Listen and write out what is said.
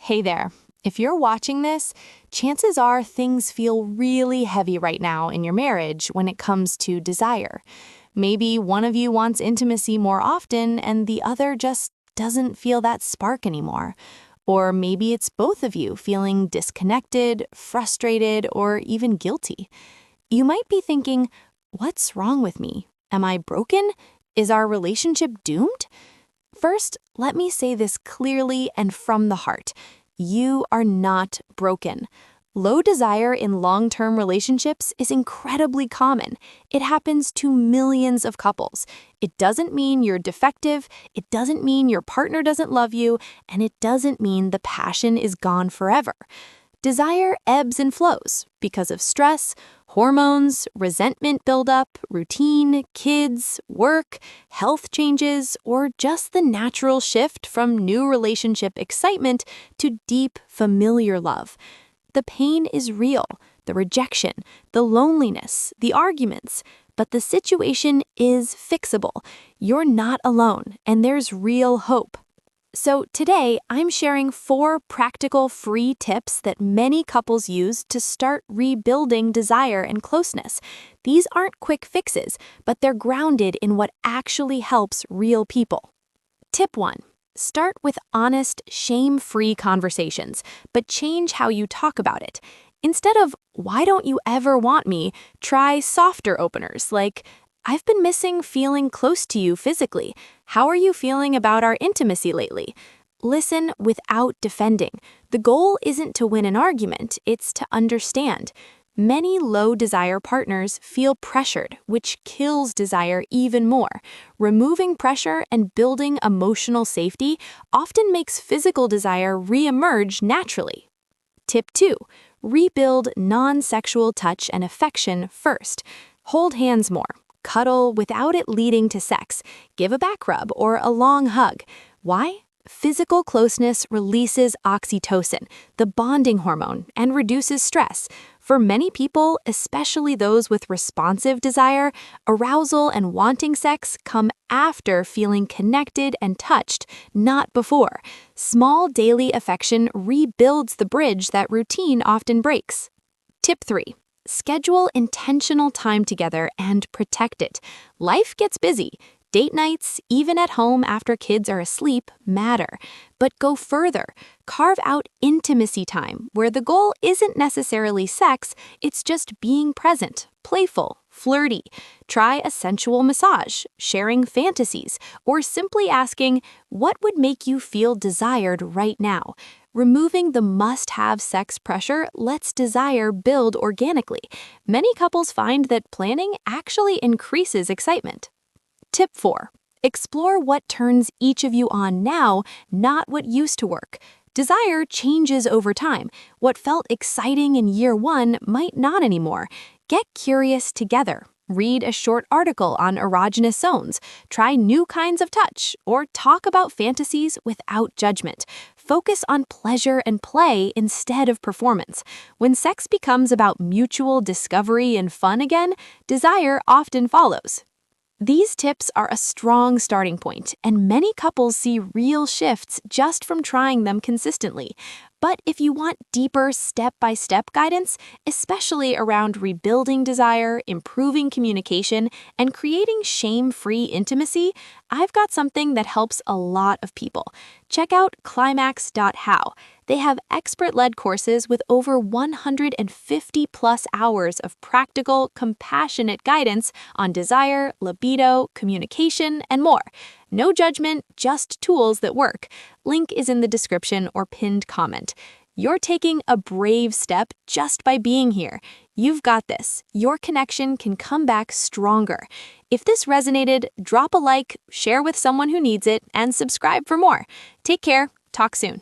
Hey there. If you're watching this, chances are things feel really heavy right now in your marriage when it comes to desire. Maybe one of you wants intimacy more often and the other just doesn't feel that spark anymore. Or maybe it's both of you feeling disconnected, frustrated, or even guilty. You might be thinking, what's wrong with me? Am I broken? Is our relationship doomed? First, let me say this clearly and from the heart. You are not broken. Low desire in long-term relationships is incredibly common. It happens to millions of couples. It doesn't mean you're defective, it doesn't mean your partner doesn't love you, and it doesn't mean the passion is gone forever. Desire ebbs and flows because of stress, hormones, resentment buildup, routine, kids, work, health changes, or just the natural shift from new relationship excitement to deep, familiar love. The pain is real, the rejection, the loneliness, the arguments, but the situation is fixable. You're not alone, and there's real hope. So today, I'm sharing 4 practical free tips that many couples use to start rebuilding desire and closeness. These aren't quick fixes, but they're grounded in what actually helps real people. Tip 1. Start with honest, shame-free conversations, but change how you talk about it. Instead of, "Why don't you ever want me?" try softer openers like, "I've been missing feeling close to you physically. How are you feeling about our intimacy lately?" Listen without defending. The goal isn't to win an argument, it's to understand. Many low-desire partners feel pressured, which kills desire even more. Removing pressure and building emotional safety often makes physical desire re-emerge naturally. Tip 2. Rebuild non-sexual touch and affection first. Hold hands more. Cuddle without it leading to sex. Give a back rub or a long hug. Why? Physical closeness releases oxytocin, the bonding hormone, and reduces stress. For many people, especially those with responsive desire, arousal and wanting sex come after feeling connected and touched, not before. Small daily affection rebuilds the bridge that routine often breaks. Tip 3. Schedule intentional time together and protect it. Life gets busy. Date nights, even at home after kids are asleep, matter. But go further. Carve out intimacy time, where the goal isn't necessarily sex, it's just being present, playful, flirty. Try a sensual massage, sharing fantasies, or simply asking, "What would make you feel desired right now?" Removing the must-have sex pressure lets desire build organically. Many couples find that planning actually increases excitement. Tip 4. Explore what turns each of you on now, not what used to work. Desire changes over time. What felt exciting in year 1 might not anymore. Get curious together. Read a short article on erogenous zones, try new kinds of touch, or talk about fantasies without judgment. Focus on pleasure and play instead of performance. When sex becomes about mutual discovery and fun again, desire often follows. These tips are a strong starting point, and many couples see real shifts just from trying them consistently. But if you want deeper step-by-step guidance, especially around rebuilding desire, improving communication, and creating shame-free intimacy, I've got something that helps a lot of people. Check out Climax.how. They have expert-led courses with over 150+ hours of practical, compassionate guidance on desire, libido, communication, and more. No judgment, just tools that work. Link is in the description or pinned comment. You're taking a brave step just by being here. You've got this. Your connection can come back stronger. If this resonated, drop a like, share with someone who needs it, and subscribe for more. Take care. Talk soon.